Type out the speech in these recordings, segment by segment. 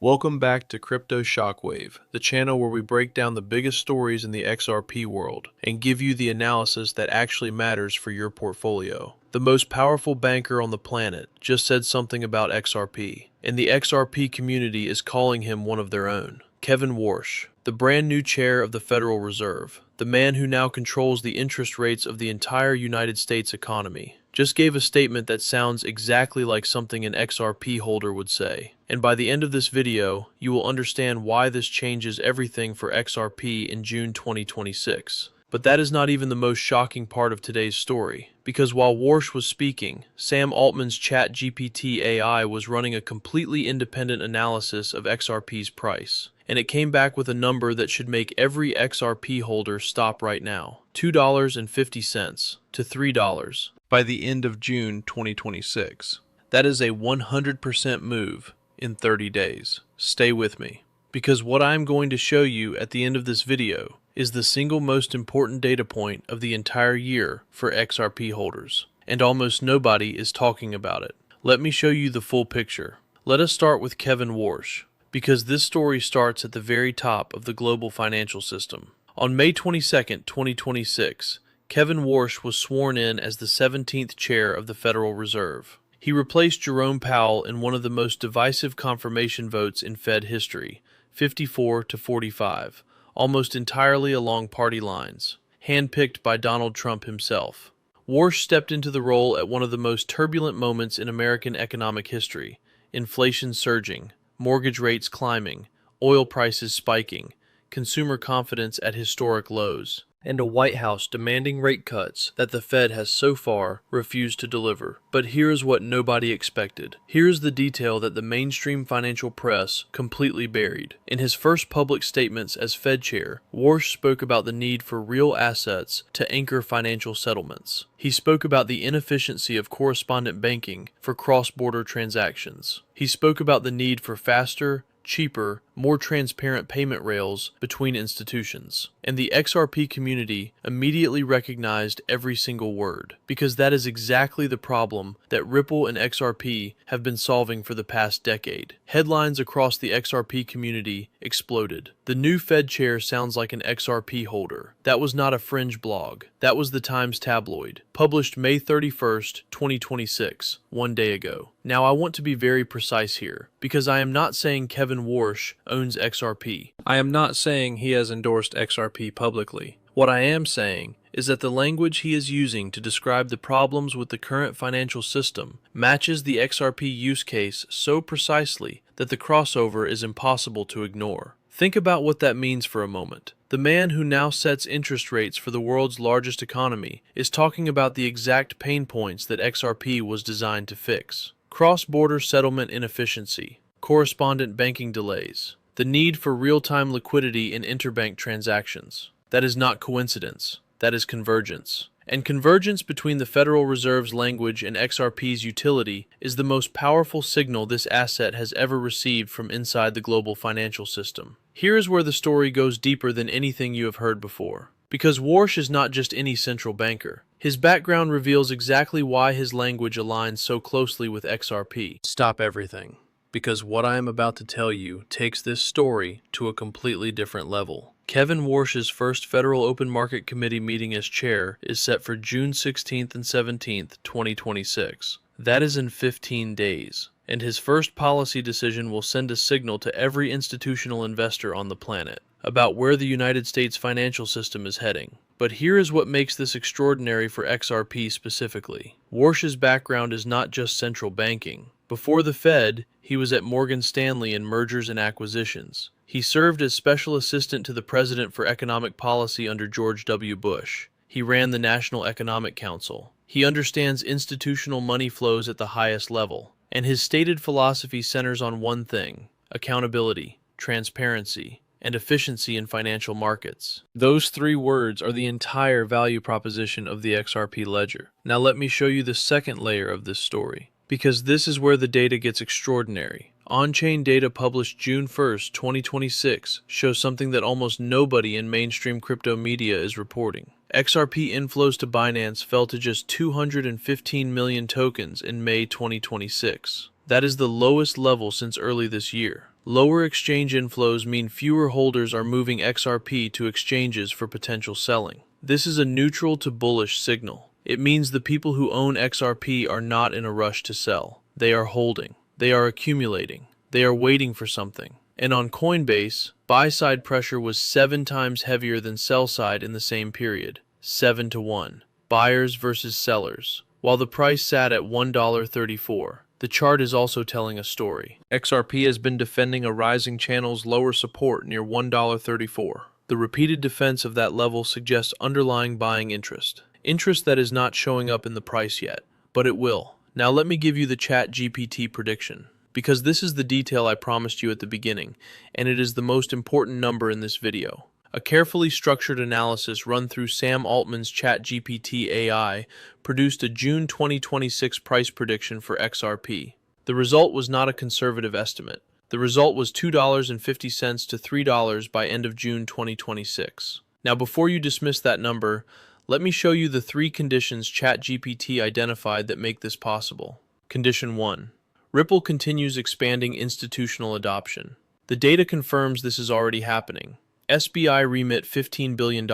Welcome back to Crypto Shockwave, the channel where we break down the biggest stories in the XRP world and give you the analysis that actually matters for your portfolio. The most powerful banker on the planet just said something about XRP, and the XRP community is calling him one of their own. Kevin Warsh, the brand new chair of the Federal Reserve, the man who now controls the interest rates of the entire United States economy, just gave a statement that sounds exactly like something an XRP holder would say. And by the end of this video, you will understand why this changes everything for XRP in June 2026. But that is not even the most shocking part of today's story, because while Warsh was speaking, Sam Altman's ChatGPT AI was running a completely independent analysis of XRP's price, and it came back with a number that should make every XRP holder stop right now: $2.50 to $3 by the end of June 2026. That is a 100% move in 30 days. Stay with me, because what I'm going to show you at the end of this video is the single most important data point of the entire year for XRP holders, and almost nobody is talking about it. Let me show you the full picture. Let us start with Kevin Warsh, because this story starts at the very top of the global financial system. On May 22, 2026, Kevin Warsh was sworn in as the 17th chair of the Federal Reserve. He replaced Jerome Powell in one of the most divisive confirmation votes in Fed history, 54 to 45, almost entirely along party lines, handpicked by Donald Trump himself. Warsh stepped into the role at one of the most turbulent moments in American economic history: inflation surging, mortgage rates climbing, oil prices spiking, consumer confidence at historic lows, and a White House demanding rate cuts that the Fed has so far refused to deliver. But here's what nobody expected. Here's the detail that the mainstream financial press completely buried. In his first public statements as Fed chair, Warsh spoke about the need for real assets to anchor financial settlements. He spoke about the inefficiency of correspondent banking for cross-border transactions. He spoke about the need for faster, cheaper, more transparent payment rails between institutions. And the XRP community immediately recognized every single word, because that is exactly the problem that Ripple and XRP have been solving for the past decade. Headlines across the XRP community exploded. The new Fed chair sounds like an XRP holder. That was not a fringe blog. That was the Times tabloid, published May 31st, 2026, one day ago. Now I want to be very precise here, because I am not saying Kevin Warsh owns XRP. I am not saying he has endorsed XRP publicly. What I am saying is that the language he is using to describe the problems with the current financial system matches the XRP use case so precisely that the crossover is impossible to ignore. Think about what that means for a moment. The man who now sets interest rates for the world's largest economy is talking about the exact pain points that XRP was designed to fix: cross-border settlement inefficiency, correspondent banking delays, the need for real-time liquidity in interbank transactions. That is not coincidence. That is convergence. And convergence between the Federal Reserve's language and XRP's utility is the most powerful signal this asset has ever received from inside the global financial system. Here is where the story goes deeper than anything you have heard before. Because Warsh is not just any central banker. His background reveals exactly why his language aligns so closely with XRP. Stop everything, because what I am about to tell you takes this story to a completely different level. Kevin Warsh's first Federal Open Market Committee meeting as chair is set for June 16th and 17th, 2026. That is in 15 days. And his first policy decision will send a signal to every institutional investor on the planet about where the United States financial system is heading. But here is what makes this extraordinary for XRP specifically. Warsh's background is not just central banking. Before the Fed, he was at Morgan Stanley in mergers and acquisitions. He served as special assistant to the president for economic policy under George W. Bush. He ran the National Economic Council. He understands institutional money flows at the highest level. And his stated philosophy centers on one thing: accountability, transparency, and efficiency in financial markets. Those three words are the entire value proposition of the XRP ledger. Now let me show you the second layer of this story, because this is where the data gets extraordinary. On-chain data published June 1st, 2026 shows something that almost nobody in mainstream crypto media is reporting. XRP inflows to Binance fell to just 215 million tokens in May 2026. That is the lowest level since early this year. Lower exchange inflows mean fewer holders are moving XRP to exchanges for potential selling. This is a neutral to bullish signal. It means the people who own XRP are not in a rush to sell. They are holding. They are accumulating. They are waiting for something. And on Coinbase, buy-side pressure was 7 times heavier than sell-side in the same period, 7-to-1. Buyers versus sellers. While the price sat at $1.34, the chart is also telling a story. XRP has been defending a rising channel's lower support near $1.34. The repeated defense of that level suggests underlying buying interest. Interest that is not showing up in the price yet, but it will. Now let me give you the ChatGPT prediction, because this is the detail I promised you at the beginning, and it is the most important number in this video. A carefully structured analysis run through Sam Altman's ChatGPT AI produced a June 2026 price prediction for XRP. The result was not a conservative estimate. The result was $2.50 to $3 by end of June 2026. Now, before you dismiss that number, let me show you the 3 conditions ChatGPT identified that make this possible. Condition 1. Ripple continues expanding institutional adoption. The data confirms this is already happening. SBI remit $15 billion,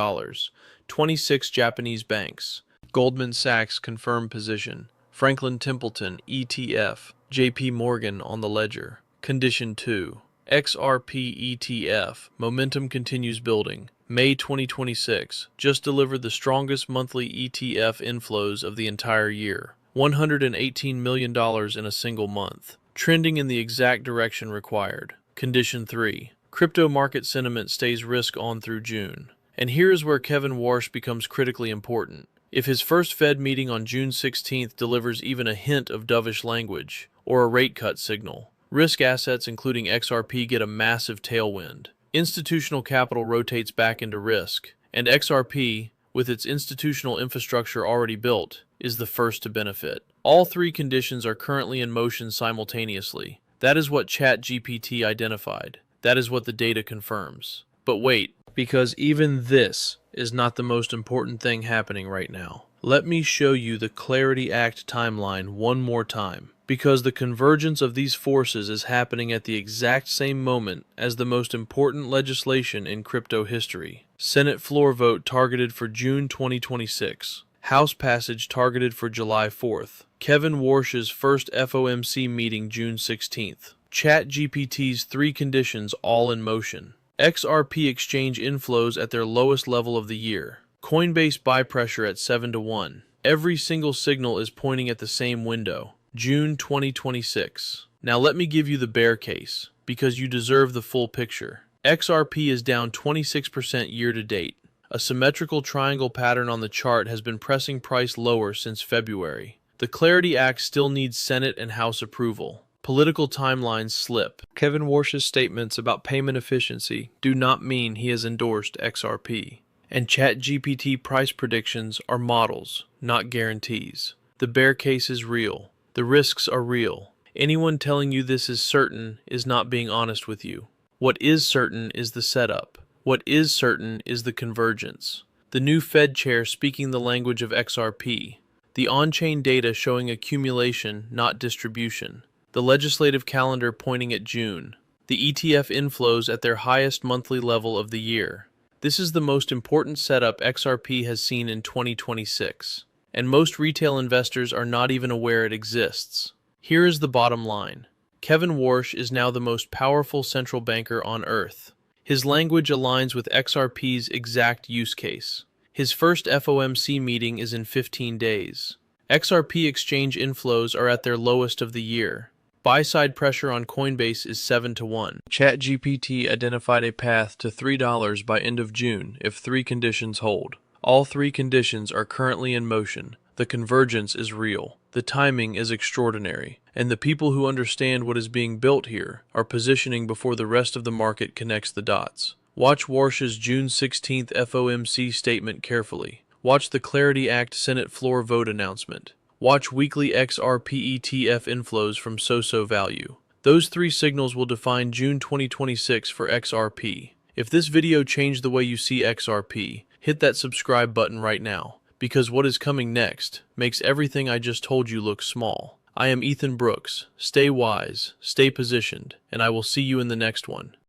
26 Japanese banks. Goldman Sachs confirmed position. Franklin Templeton ETF, JP Morgan on the ledger. Condition 2. XRP ETF, momentum continues building. May 2026, just delivered the strongest monthly ETF inflows of the entire year. $118 million in a single month, trending in the exact direction required. Condition 3. Crypto market sentiment stays risk on through June. And here is where Kevin Warsh becomes critically important. If his first Fed meeting on June 16th delivers even a hint of dovish language, or a rate cut signal, risk assets including XRP get a massive tailwind. Institutional capital rotates back into risk, and XRP, with its institutional infrastructure already built, is the first to benefit. All 3 conditions are currently in motion simultaneously. That is what ChatGPT identified. That is what the data confirms. But wait, because even this is not the most important thing happening right now. Let me show you the Clarity Act timeline one more time, because the convergence of these forces is happening at the exact same moment as the most important legislation in crypto history. Senate floor vote targeted for June 2026. House passage targeted for July 4th. Kevin Warsh's first FOMC meeting June 16th. ChatGPT's 3 conditions all in motion. XRP exchange inflows at their lowest level of the year. Coinbase buy pressure at 7-to-1. Every single signal is pointing at the same window. June 2026. Now let me give you the bear case, because you deserve the full picture. XRP is down 26% year to date. A symmetrical triangle pattern on the chart has been pressing price lower since February. The Clarity Act still needs Senate and House approval. Political timelines slip. Kevin Warsh's statements about payment efficiency do not mean he has endorsed XRP. And ChatGPT price predictions are models, not guarantees. The bear case is real. The risks are real. Anyone telling you this is certain is not being honest with you. What is certain is the setup. What is certain is the convergence. The new Fed chair speaking the language of XRP. The on-chain data showing accumulation, not distribution. The legislative calendar pointing at June. The ETF inflows at their highest monthly level of the year. This is the most important setup XRP has seen in 2026. And most retail investors are not even aware it exists. Here is the bottom line. Kevin Warsh is now the most powerful central banker on Earth. His language aligns with XRP's exact use case. His first FOMC meeting is in 15 days. XRP exchange inflows are at their lowest of the year. Buy-side pressure on Coinbase is 7-to-1. ChatGPT identified a path to $3 by end of June if 3 conditions hold. All 3 conditions are currently in motion. The convergence is real. The timing is extraordinary. And the people who understand what is being built here are positioning before the rest of the market connects the dots. Watch Warsh's June 16th FOMC statement carefully. Watch the Clarity Act Senate floor vote announcement. Watch weekly XRP ETF inflows from So Value. Those 3 signals will define June 2026 for XRP. If this video changed the way you see XRP, hit that subscribe button right now, because what is coming next makes everything I just told you look small. I am Ethan Brooks. Stay wise, stay positioned, and I will see you in the next one.